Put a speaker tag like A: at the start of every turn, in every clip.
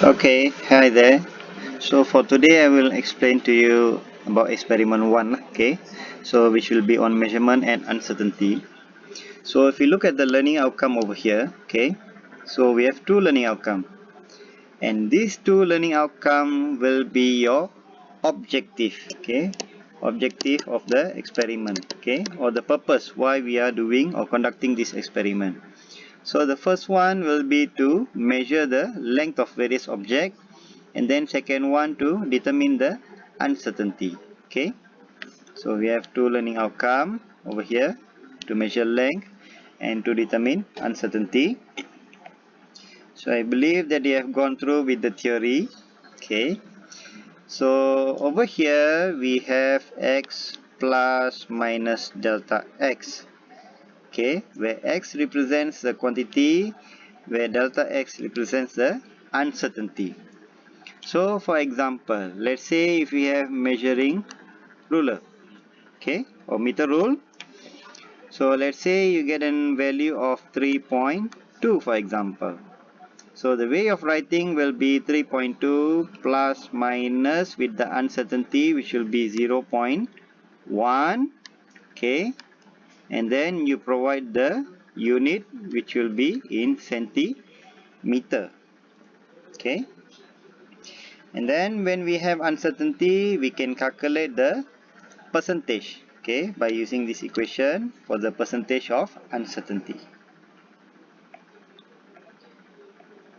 A: Okay, hi there. So for today I will explain to you about experiment 1, okay? So which will be on measurement and uncertainty. So if you look at the learning outcome over here, okay? So we have two learning outcome. And these two learning outcome will be your objective, okay? Objective of the experiment, okay? Or the purpose why we are doing or conducting this experiment. So the first one will be to measure the length of various objects, and then second one to determine the uncertainty. Okay, so we have two learning outcome over here, to measure length and to determine uncertainty. So I believe that you have gone through with the theory. Okay, so over here we have x plus minus delta x. Okay, where x represents the quantity, where delta x represents the uncertainty. So for example, let's say if we have measuring ruler, okay, or meter rule. So let's say you get a value of 3.2 for example. So the way of writing will be 3.2 plus minus with the uncertainty, which will be 0.1, okay, and then you provide the unit, which will be in centimeter, okay. And then when we have uncertainty, we can calculate the percentage, okay, by using this equation for the percentage of uncertainty.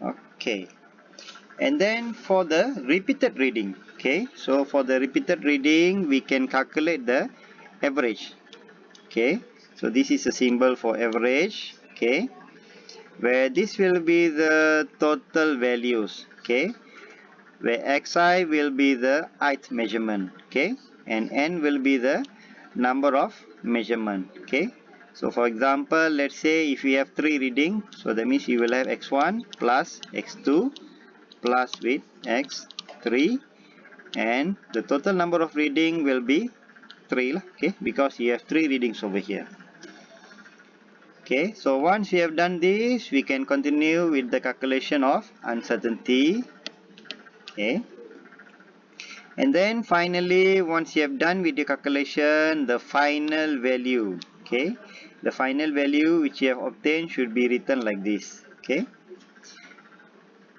A: Okay, and then for the repeated reading, okay, so for the repeated reading we can calculate the average. Okay, so this is a symbol for average, okay, where this will be the total values, okay, where xi will be the ith measurement, okay, and n will be the number of measurement, okay. So for example, let's say if we have 3 reading, so that means you will have x1 plus x2 plus with x3, and the total number of reading will be 3, okay, because you have 3 readings over here. Okay, so once we have done this, we can continue with the calculation of uncertainty. Okay, and then finally, once you have done with your calculation, the final value, okay, the final value which you have obtained should be written like this, okay,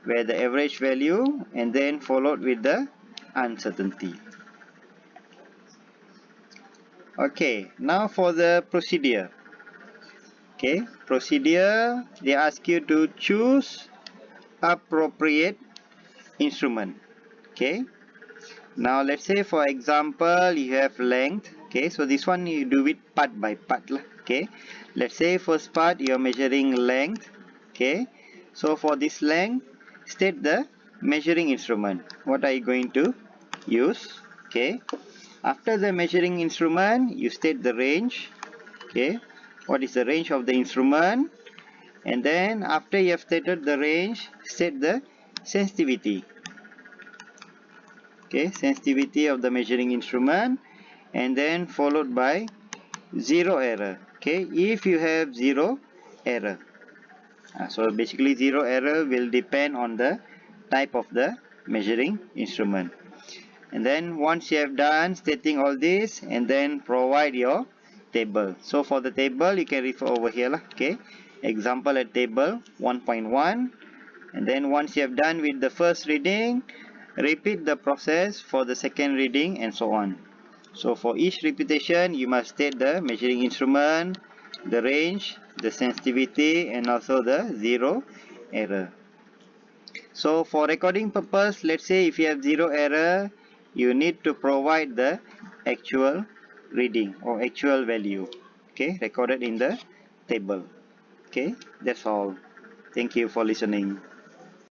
A: where the average value and then followed with the uncertainty. Okay, now for the procedure. Okay, procedure, they ask you to choose appropriate instrument. Okay, now let's say for example you have length. Okay, so this one you do it part by part lah. Okay, let's say first part you are measuring length. Okay, so for this length, state the measuring instrument. What are you going to use? Okay, after the measuring instrument, you state the range. Okay, what is the range of the instrument, and then after you have stated the range, state the sensitivity. Okay, sensitivity of the measuring instrument, and then followed by zero error. Okay, if you have zero error, so basically zero error will depend on the type of the measuring instrument. And then once you have done stating all this, and then provide your table. So for the table you can refer over here lah. Okay, example at table 1.1, and then once you have done with the first reading, repeat the process for the second reading and so on. So for each repetition you must state the measuring instrument, the range, the sensitivity, and also the zero error. So for recording purpose, let's say if you have zero error, you need to provide the actual reading or actual value, okay, recorded in the table. Okay, that's all. Thank you for listening.